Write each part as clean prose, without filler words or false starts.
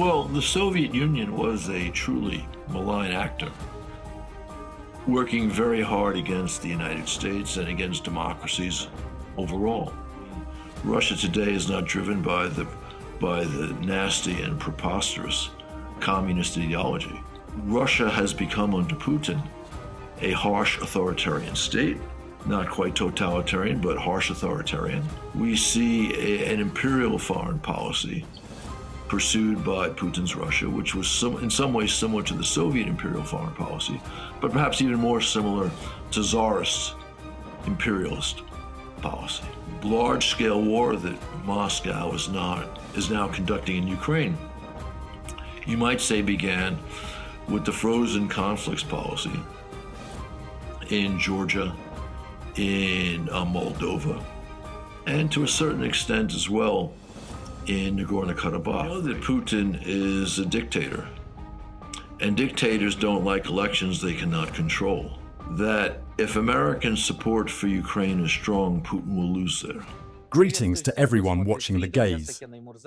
Well, the Soviet Union was a truly malign actor, working very hard against the United States and against democracies overall. Russia today is not driven by the nasty and preposterous communist ideology. Russia has become, under Putin, a harsh authoritarian state, not quite totalitarian, but harsh authoritarian. We see an imperial foreign policy pursued by Putin's Russia, which was in some ways similar to the Soviet imperial foreign policy, but perhaps even more similar to Tsarist imperialist policy. Large-scale war that Moscow is now conducting in Ukraine, you might say, began with the frozen conflicts policy in Georgia, in Moldova, and to a certain extent as well in Nagorno-Karabakh. You know that Putin is a dictator, and dictators don't like elections they cannot control. That if American support for Ukraine is strong, Putin will lose there. Greetings to everyone watching The Gaze.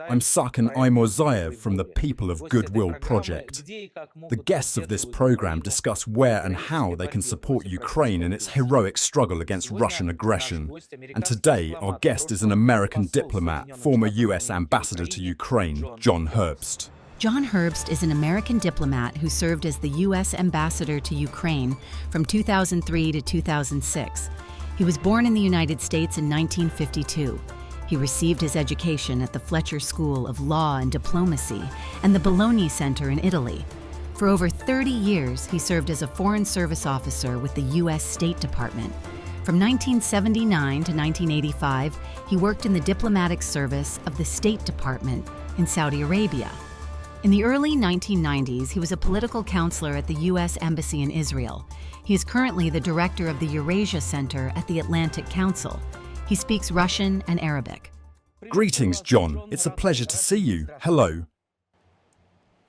I'm Sakin Aymurzaev from the People of Goodwill Project. The guests of this program discuss where and how they can support Ukraine in its heroic struggle against Russian aggression. And today, our guest is an American diplomat, former US ambassador to Ukraine, John Herbst. John Herbst is an American diplomat who served as the U.S. ambassador to Ukraine from 2003 to 2006. He was born in the United States in 1952. He received his education at the Fletcher School of Law and Diplomacy and the Bologna Center in Italy. For over 30 years, he served as a Foreign Service officer with the U.S. State Department. From 1979 to 1985, he worked in the diplomatic service of the State Department in Saudi Arabia. In the early 1990s, he was a political counselor at the U.S. Embassy in Israel. He is currently the director of the Eurasia Center at the Atlantic Council. He speaks Russian and Arabic. Greetings, John. It's a pleasure to see you. Hello.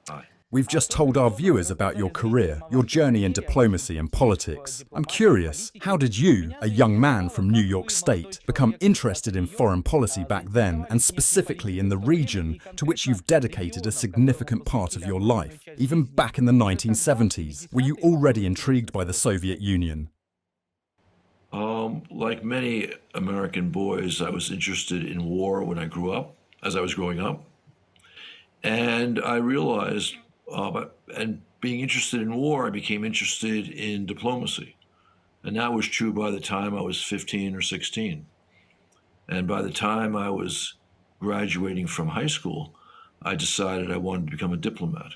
Hi. We've just told our viewers about your career, your journey in diplomacy and politics. I'm curious, how did you, a young man from New York State, become interested in foreign policy back then, and specifically in the region to which you've dedicated a significant part of your life? Even back in the 1970s, were you already intrigued by the Soviet Union? Like many American boys, I was interested in war when I grew up, as I was growing up. And I realized, and being interested in war, I became interested in diplomacy. And that was true by the time I was 15 or 16. And by the time I was graduating from high school, I decided I wanted to become a diplomat.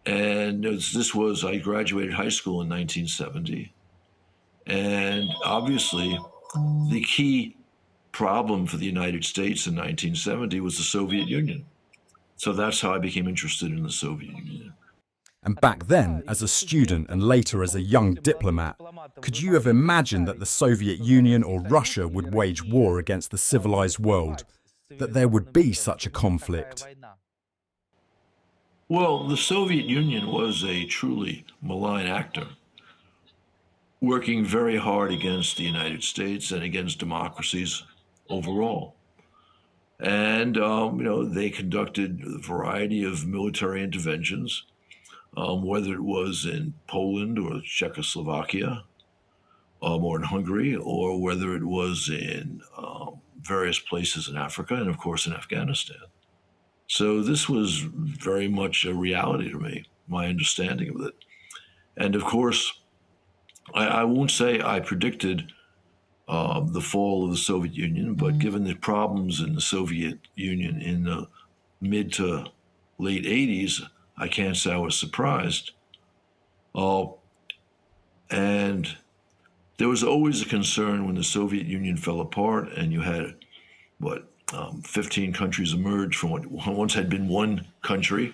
And I graduated high school in 1970. And obviously, the key problem for the United States in 1970 was the Soviet Union. So that's how I became interested in the Soviet Union. And back then, as a student and later as a young diplomat, could you have imagined that the Soviet Union or Russia would wage war against the civilized world? That there would be such a conflict? Well, the Soviet Union was a truly malign actor, working very hard against the United States and against democracies overall. And, they conducted a variety of military interventions, whether it was in Poland or Czechoslovakia, or in Hungary, or whether it was in various places in Africa and, of course, in Afghanistan. So this was very much a reality to me, my understanding of it. And, of course, I won't say I predicted the fall of the Soviet Union, but given the problems in the Soviet Union in the mid to late 80s, I can't say I was surprised. And there was always a concern when the Soviet Union fell apart and you had, 15 countries emerge from what once had been one country.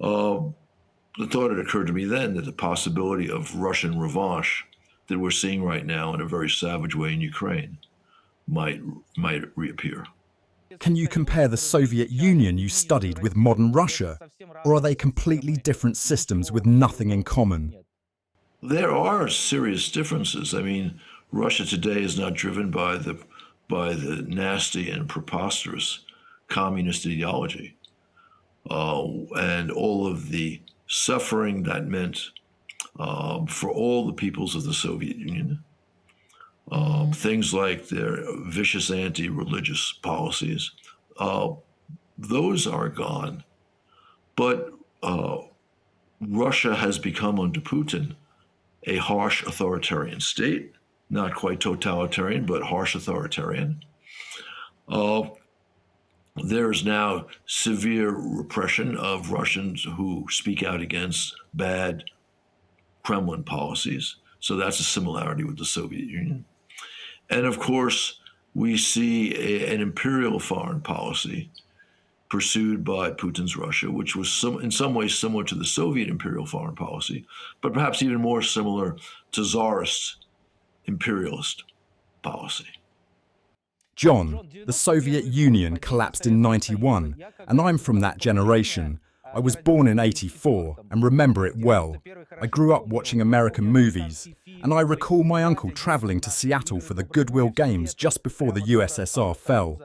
The thought had occurred to me then that the possibility of Russian revanche that we're seeing right now in a very savage way in Ukraine might reappear. Can you compare the Soviet Union you studied with modern Russia? Or are they completely different systems with nothing in common? There are serious differences. I mean, Russia today is not driven by the nasty and preposterous communist ideology. and all of the suffering that meant for all the peoples of the Soviet Union. Things like their vicious anti-religious policies, those are gone. But Russia has become, under Putin, a harsh authoritarian state, not quite totalitarian, but harsh authoritarian. There is now severe repression of Russians who speak out against bad Kremlin policies. So that's a similarity with the Soviet Union. And of course, we see an imperial foreign policy pursued by Putin's Russia, which was in some ways similar to the Soviet imperial foreign policy, but perhaps even more similar to Tsarist imperialist policy. John, the Soviet Union collapsed in '91, and I'm from that generation. I was born in '84 and remember it well. I grew up watching American movies, and I recall my uncle travelling to Seattle for the Goodwill Games just before the USSR fell.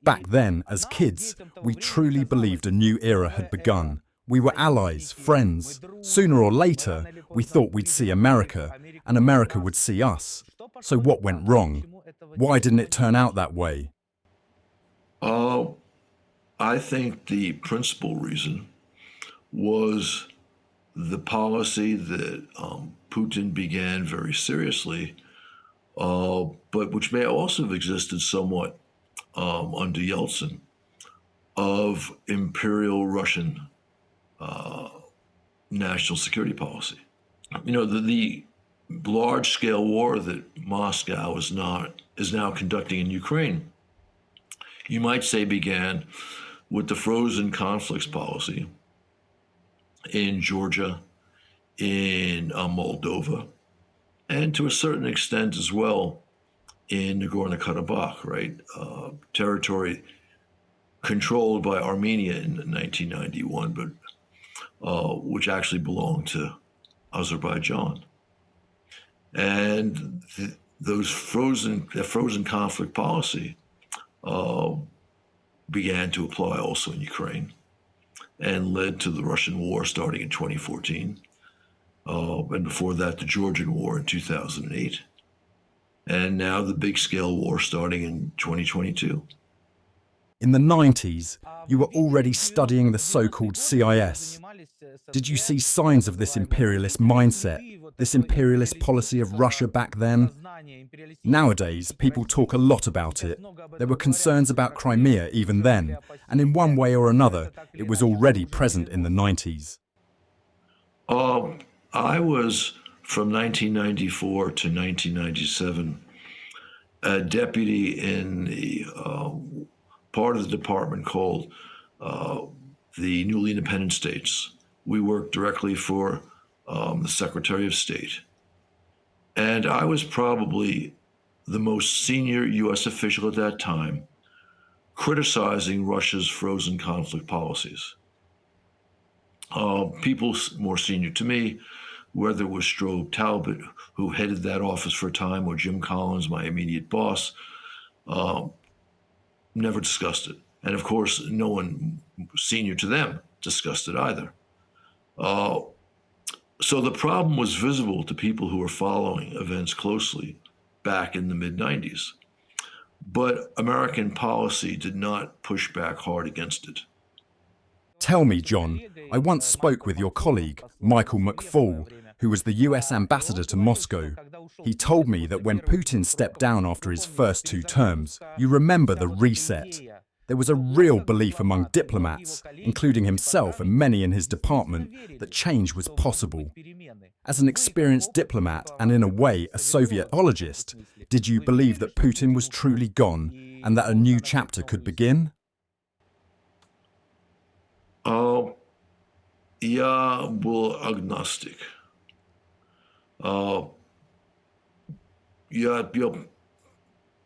Back then, as kids, we truly believed a new era had begun. We were allies, friends. Sooner or later, we thought we'd see America, and America would see us. So what went wrong? Why didn't it turn out that way? I think the principal reason was the policy that Putin began very seriously, but which may also have existed somewhat under Yeltsin, of imperial Russian national security policy. You know, the large-scale war that Moscow is now conducting in Ukraine, you might say began with the frozen conflicts policy in Georgia, in Moldova, and to a certain extent as well in Nagorno-Karabakh, right? Territory controlled by Armenia in 1991, but which actually belonged to Azerbaijan. And the frozen conflict policy began to apply also in Ukraine and led to the Russian war starting in 2014. And before that, the Georgian war in 2008. And now the big-scale war starting in 2022. In the 90s, you were already studying the so-called CIS. Did you see signs of this imperialist mindset, this imperialist policy of Russia back then? Nowadays, people talk a lot about it. There were concerns about Crimea even then, and in one way or another, it was already present in the 90s. I was, from 1994 to 1997, a deputy in the part of the department called the newly independent states. We worked directly for the Secretary of State. And I was probably the most senior U.S. official at that time criticizing Russia's frozen conflict policies. People more senior to me, whether it was Strobe Talbot, who headed that office for a time, or Jim Collins, my immediate boss, never discussed it. And of course, no one senior to them discussed it either. So the problem was visible to people who were following events closely back in the mid-90s. But American policy did not push back hard against it. Tell me, John, I once spoke with your colleague, Michael McFaul, who was the US ambassador to Moscow. He told me that when Putin stepped down after his first 2 terms, you remember the reset. There was a real belief among diplomats, including himself and many in his department, that change was possible. As an experienced diplomat and in a way a Sovietologist, did you believe that Putin was truly gone and that a new chapter could begin? Я был agnostic. Я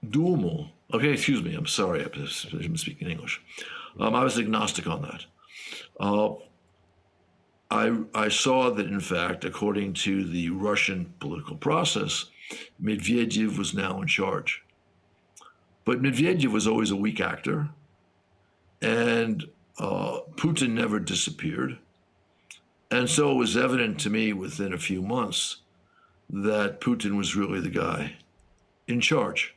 думал, okay, excuse me, I'm sorry, I'm speaking English. I was agnostic on that. I saw that, in fact, according to the Russian political process, Medvedev was now in charge. But Medvedev was always a weak actor, and Putin never disappeared. And so it was evident to me within a few months that Putin was really the guy in charge.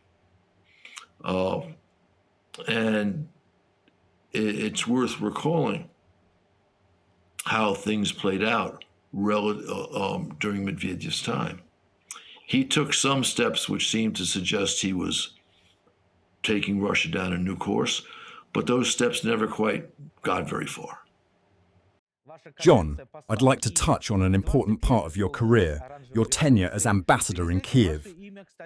And it's worth recalling how things played out during Medvedev's time. He took some steps which seemed to suggest he was taking Russia down a new course, but those steps never quite got very far. John, I'd like to touch on an important part of your career, your tenure as ambassador in Kiev.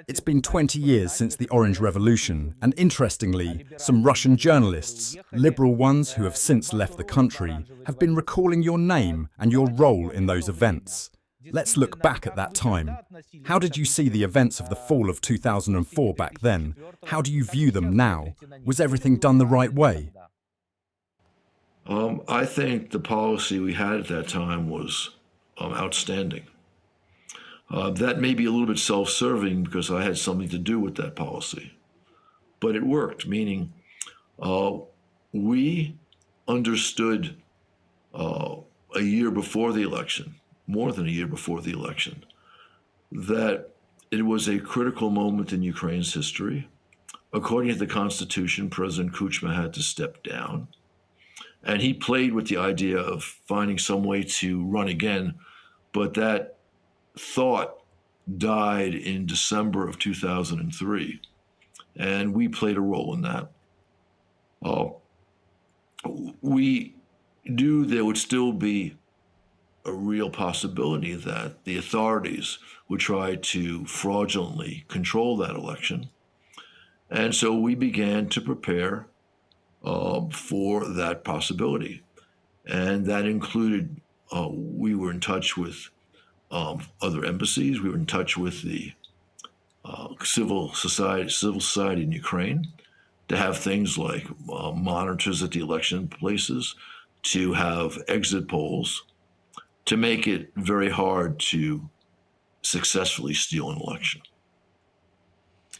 It's been 20 years since the Orange Revolution, and interestingly, some Russian journalists, liberal ones who have since left the country, have been recalling your name and your role in those events. Let's look back at that time. How did you see the events of the fall of 2004 back then? How do you view them now? Was everything done the right way? I think the policy we had at that time was outstanding. That may be a little bit self-serving because I had something to do with that policy, but it worked, meaning we understood a year before the election, more than a year before the election, that it was a critical moment in Ukraine's history. According to the Constitution, President Kuchma had to step down. And he played with the idea of finding some way to run again, but that thought died in December of 2003, and we played a role in that. We knew there would still be a real possibility that the authorities would try to fraudulently control that election, and so we began to prepare for that possibility. And that included, we were in touch with other embassies. We were in touch with the civil society in Ukraine to have things like monitors at the election places, to have exit polls, to make it very hard to successfully steal an election.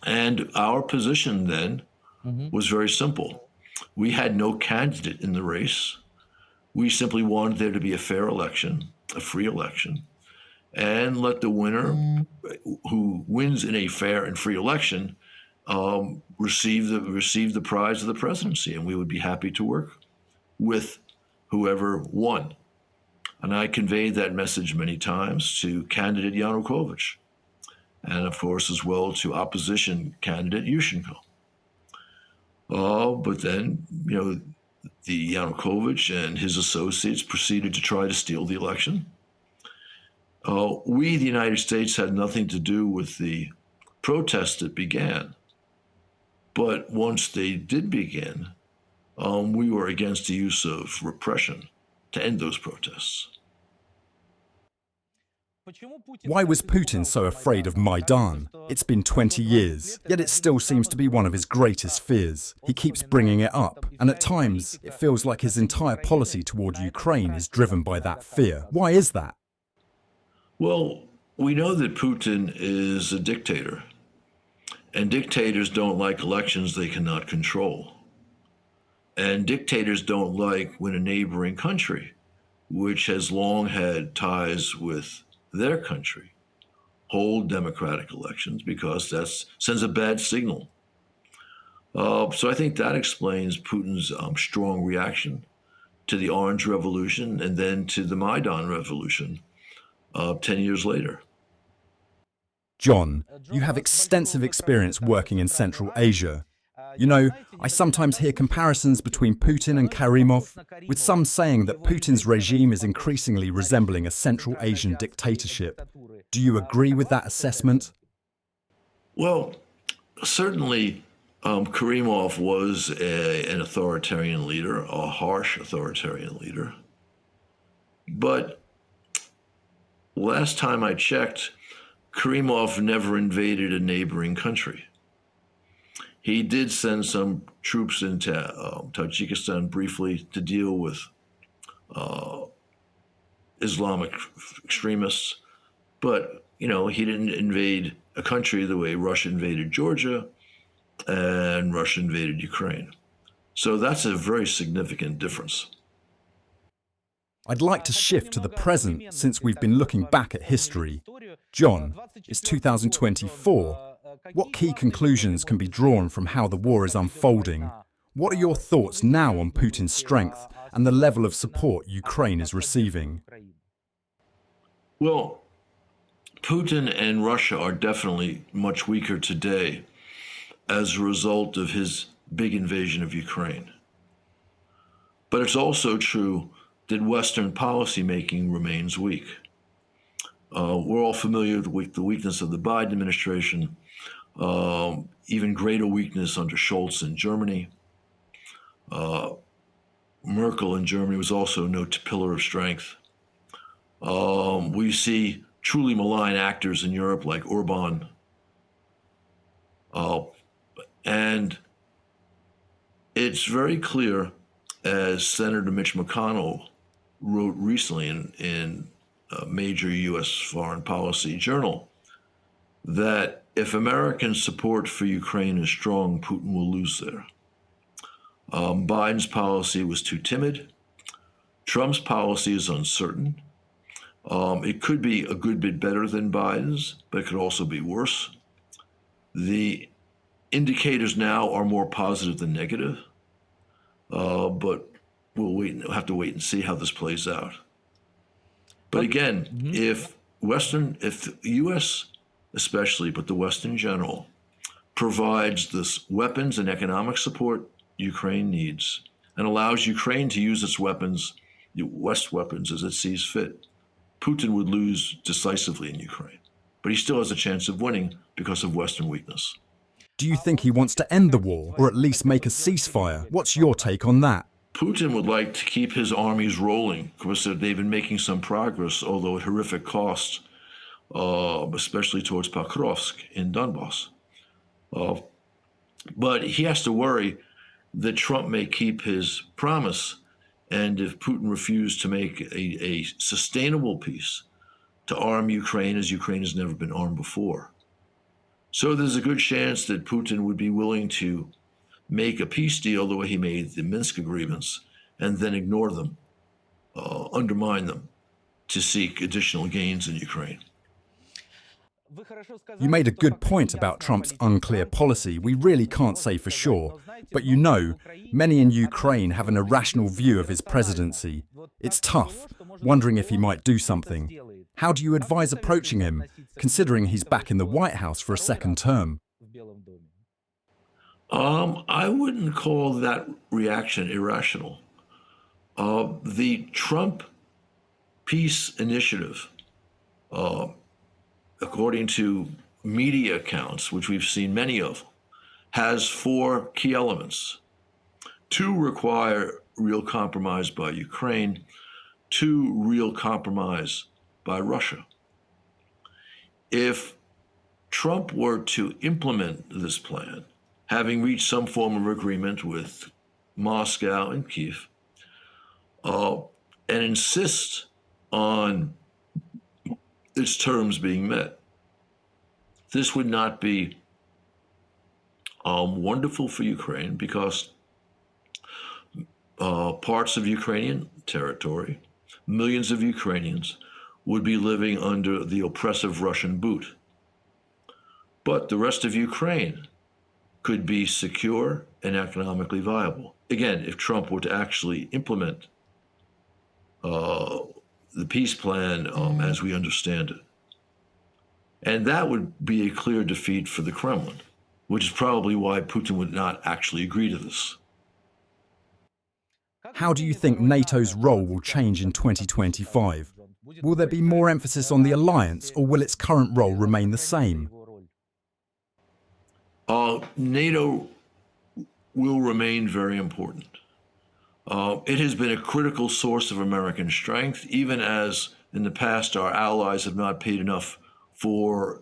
And our position then was very simple. We had no candidate in the race. We simply wanted there to be a fair election, a free election, and let the winner who wins in a fair and free election receive the prize of the presidency, and we would be happy to work with whoever won. And I conveyed that message many times to candidate Yanukovych, and of course as well to opposition candidate Yushchenko. But then, the Yanukovych and his associates proceeded to try to steal the election. We, the United States, had nothing to do with the protests that began. But once they did begin, we were against the use of repression to end those protests. Why was Putin so afraid of Maidan? It's been 20 years, yet it still seems to be one of his greatest fears. He keeps bringing it up, and at times it feels like his entire policy toward Ukraine is driven by that fear. Why is that? Well, we know that Putin is a dictator, and dictators don't like elections they cannot control. And dictators don't like when a neighboring country, which has long had ties with their country, hold democratic elections, because that sends a bad signal. So I think that explains Putin's strong reaction to the Orange Revolution and then to the Maidan Revolution 10 years later. John, you have extensive experience working in Central Asia. I sometimes hear comparisons between Putin and Karimov, with some saying that Putin's regime is increasingly resembling a Central Asian dictatorship. Do you agree with that assessment? Well, certainly Karimov was an authoritarian leader, a harsh authoritarian leader. But last time I checked, Karimov never invaded a neighboring country. He did send some troops into Tajikistan briefly to deal with Islamic extremists, but he didn't invade a country the way Russia invaded Georgia and Russia invaded Ukraine. So that's a very significant difference. I'd like to shift to the present since we've been looking back at history. John, it's 2024. What key conclusions can be drawn from how the war is unfolding? What are your thoughts now on Putin's strength and the level of support Ukraine is receiving? Well, Putin and Russia are definitely much weaker today as a result of his big invasion of Ukraine. But it's also true that Western policymaking remains weak. We're all familiar with the weakness of the Biden administration, even greater weakness under Scholz in Germany. Merkel in Germany was also no pillar of strength. We see truly malign actors in Europe like Orban. And it's very clear, as Senator Mitch McConnell wrote recently in a major U.S. foreign policy journal, that if American support for Ukraine is strong, Putin will lose there. Biden's policy was too timid. Trump's policy is uncertain. It could be a good bit better than Biden's, but it could also be worse. The indicators now are more positive than negative, but we'll have to wait and see how this plays out. But again, if the U.S. especially, but the West in general, provides this weapons and economic support Ukraine needs and allows Ukraine to use its weapons, West weapons, as it sees fit, Putin would lose decisively in Ukraine. But he still has a chance of winning because of Western weakness. Do you think he wants to end the war or at least make a ceasefire? What's your take on that? Putin would like to keep his armies rolling because they've been making some progress, although at horrific cost, especially towards Pokrovsk in Donbass. But he has to worry that Trump may keep his promise, and if Putin refused to make a sustainable peace, to arm Ukraine as Ukraine has never been armed before. So there's a good chance that Putin would be willing to make a peace deal the way he made the Minsk agreements and then ignore them, undermine them, to seek additional gains in Ukraine. You made a good point about Trump's unclear policy. We really can't say for sure. But you know, many in Ukraine have an irrational view of his presidency. It's tough, wondering if he might do something. How do you advise approaching him, considering he's back in the White House for a second term? I wouldn't call that reaction irrational. The Trump peace initiative, according to media accounts, which we've seen many of, has 4 key elements. 2 require real compromise by Ukraine, 2 real compromise by Russia. If Trump were to implement this plan, having reached some form of agreement with Moscow and Kyiv, and insist on its terms being met, this would not be wonderful for Ukraine because parts of Ukrainian territory, millions of Ukrainians, would be living under the oppressive Russian boot. But the rest of Ukraine could be secure and economically viable. Again, if Trump were to actually implement the peace plan as we understand it. And that would be a clear defeat for the Kremlin, which is probably why Putin would not actually agree to this. How do you think NATO's role will change in 2025? Will there be more emphasis on the alliance, or will its current role remain the same? NATO will remain very important. It has been a critical source of American strength, even as in the past our allies have not paid enough for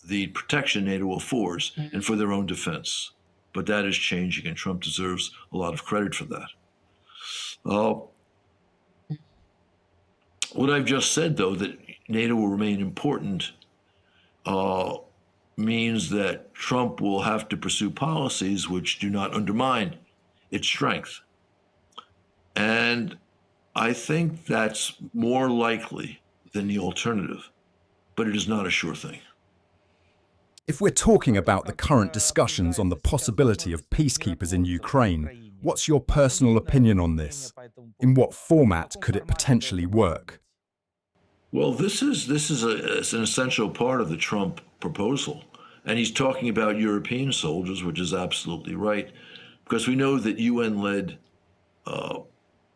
the protection NATO affords and for their own defense. But that is changing, and Trump deserves a lot of credit for that. What I've just said, though, that NATO will remain important, means that Trump will have to pursue policies which do not undermine its strength. And I think that's more likely than the alternative, but it is not a sure thing. If we're talking about the current discussions on the possibility of peacekeepers in Ukraine, what's your personal opinion on this? In what format could it potentially work? Well, this is an essential part of the Trump proposal. And he's talking about European soldiers, which is absolutely right, because we know that UN-led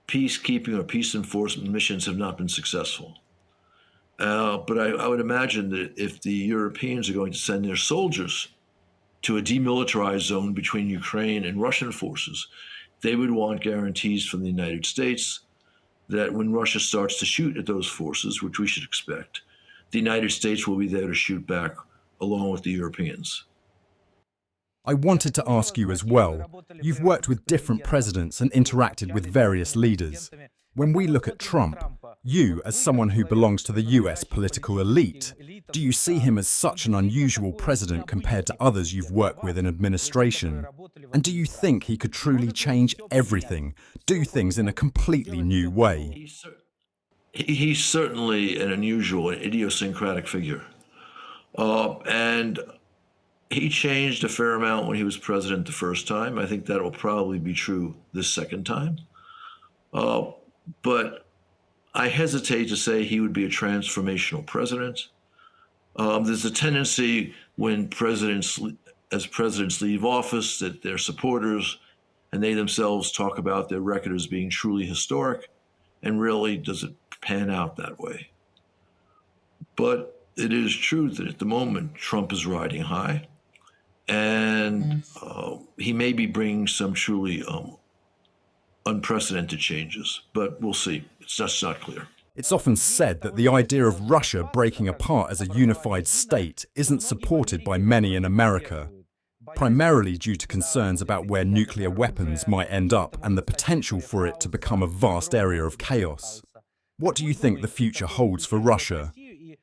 peacekeeping or peace enforcement missions have not been successful. But I would imagine that if the Europeans are going to send their soldiers to a demilitarized zone between Ukraine and Russian forces, they would want guarantees from the United States that when Russia starts to shoot at those forces, which we should expect, the United States will be there to shoot back along with the Europeans. I wanted to ask you as well. You've worked with different presidents and interacted with various leaders. When we look at Trump, you, as someone who belongs to the US political elite, do you see him as such an unusual president compared to others you've worked with in administration? And do you think he could truly change everything, do things in a completely new way? He's certainly an unusual and idiosyncratic figure. And he changed a fair amount when he was president the first time. I think that will probably be true this second time. But I hesitate to say he would be a transformational president. There's a tendency when presidents leave office that their supporters and they themselves talk about their record as being truly historic, and really does it pan out that way. But it is true that at the moment, Trump is riding high, and he may be bringing some truly unprecedented changes, but we'll see. It's just not clear. It's often said that the idea of Russia breaking apart as a unified state isn't supported by many in America, primarily due to concerns about where nuclear weapons might end up and the potential for it to become a vast area of chaos. What do you think the future holds for Russia?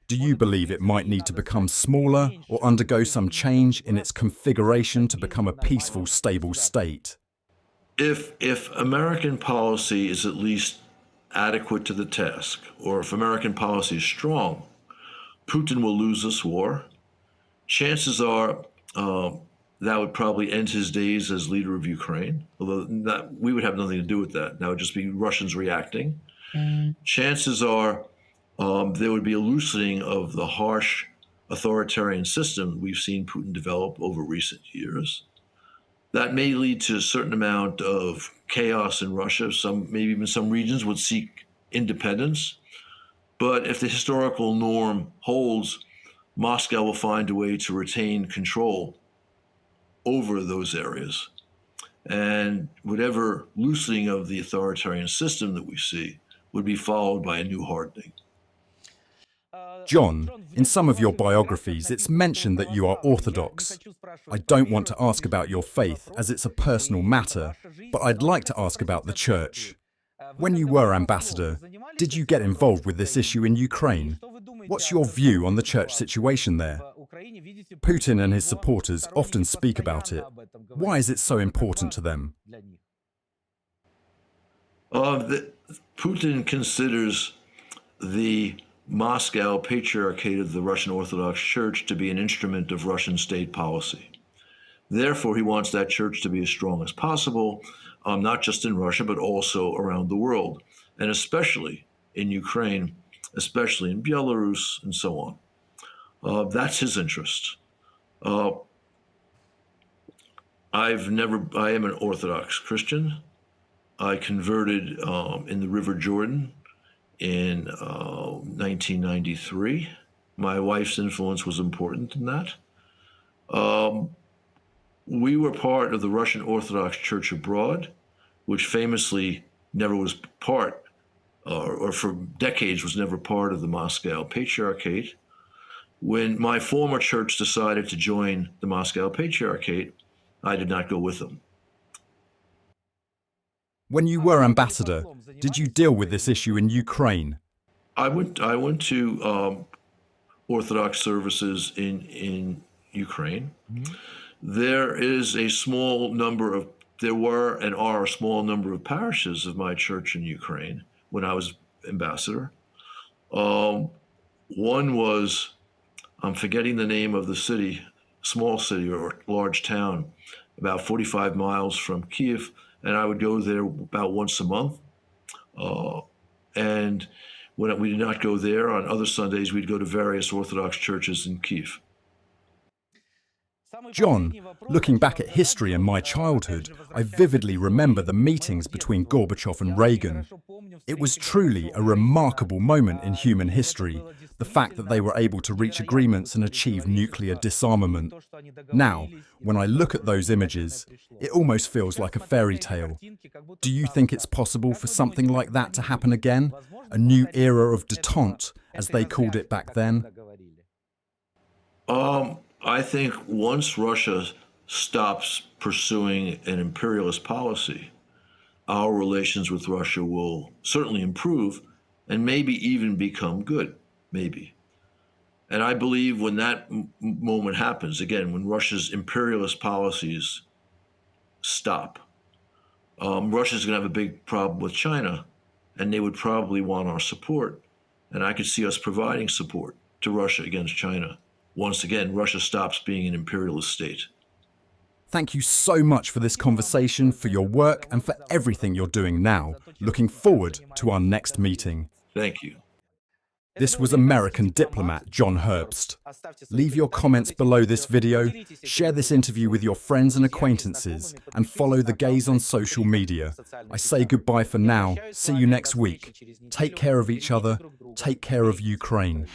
Do you believe it might need to become smaller or undergo some change in its configuration to become a peaceful, stable state? If American policy is at least adequate to the task, or if American policy is strong, Putin will lose this war. Chances are that would probably end his days as leader of Ukraine, although we would have nothing to do with that. That would just be Russians reacting. Chances are there would be a loosening of the harsh authoritarian system we've seen Putin develop over recent years. That may lead to a certain amount of chaos in Russia. Maybe even some regions would seek independence. But if the historical norm holds, Moscow will find a way to retain control over those areas. And whatever loosening of the authoritarian system that we see would be followed by a new hardening. John, in some of your biographies, it's mentioned that you are Orthodox. I don't want to ask about your faith, as it's a personal matter, but I'd like to ask about the Church. When you were ambassador, did you get involved with this issue in Ukraine? What's your view on the Church situation there? Putin and his supporters often speak about it. Why is it so important to them? Putin considers the Moscow Patriarchate of the Russian Orthodox Church to be an instrument of Russian state policy. Therefore, he wants that church to be as strong as possible, not just in Russia, but also around the world, and especially in Ukraine, especially in Belarus, and so on. That's his interest. I am an Orthodox Christian. I converted in the River Jordan in 1993. My wife's influence was important in that. We were part of the Russian Orthodox Church abroad, which famously never was part, or for decades was never part of the Moscow Patriarchate. When my former church decided to join the Moscow Patriarchate, I did not go with them. When you were ambassador, did you deal with this issue in Ukraine? I went to Orthodox services in Ukraine. There is a small number of there were and are a small number of parishes of my church in Ukraine when I was ambassador. One was, I'm forgetting the name of the city, small city or large town, about 45 miles from Kiev, and I would go there about once a month. And when we did not go there, on other Sundays, we'd go to various Orthodox churches in Kiev. John, looking back at history in my childhood, I vividly remember the meetings between Gorbachev and Reagan. It was truly a remarkable moment in human history, the fact that they were able to reach agreements and achieve nuclear disarmament. Now, when I look at those images, it almost feels like a fairy tale. Do you think it's possible for something like that to happen again? A new era of détente, as they called it back then? I think once Russia stops pursuing an imperialist policy, our relations with Russia will certainly improve and maybe even become good, maybe. And I believe when that moment happens, again, when Russia's imperialist policies stop, Russia's going to have a big problem with China, and they would probably want our support. And I could see us providing support to Russia against China. Once again, Russia stops being an imperialist state. Thank you so much for this conversation, for your work, and for everything you're doing now. Looking forward to our next meeting. Thank you. This was American diplomat John Herbst. Leave your comments below this video, share this interview with your friends and acquaintances, and follow The Gaze on social media. I say goodbye for now. See you next week. Take care of each other. Take care of Ukraine.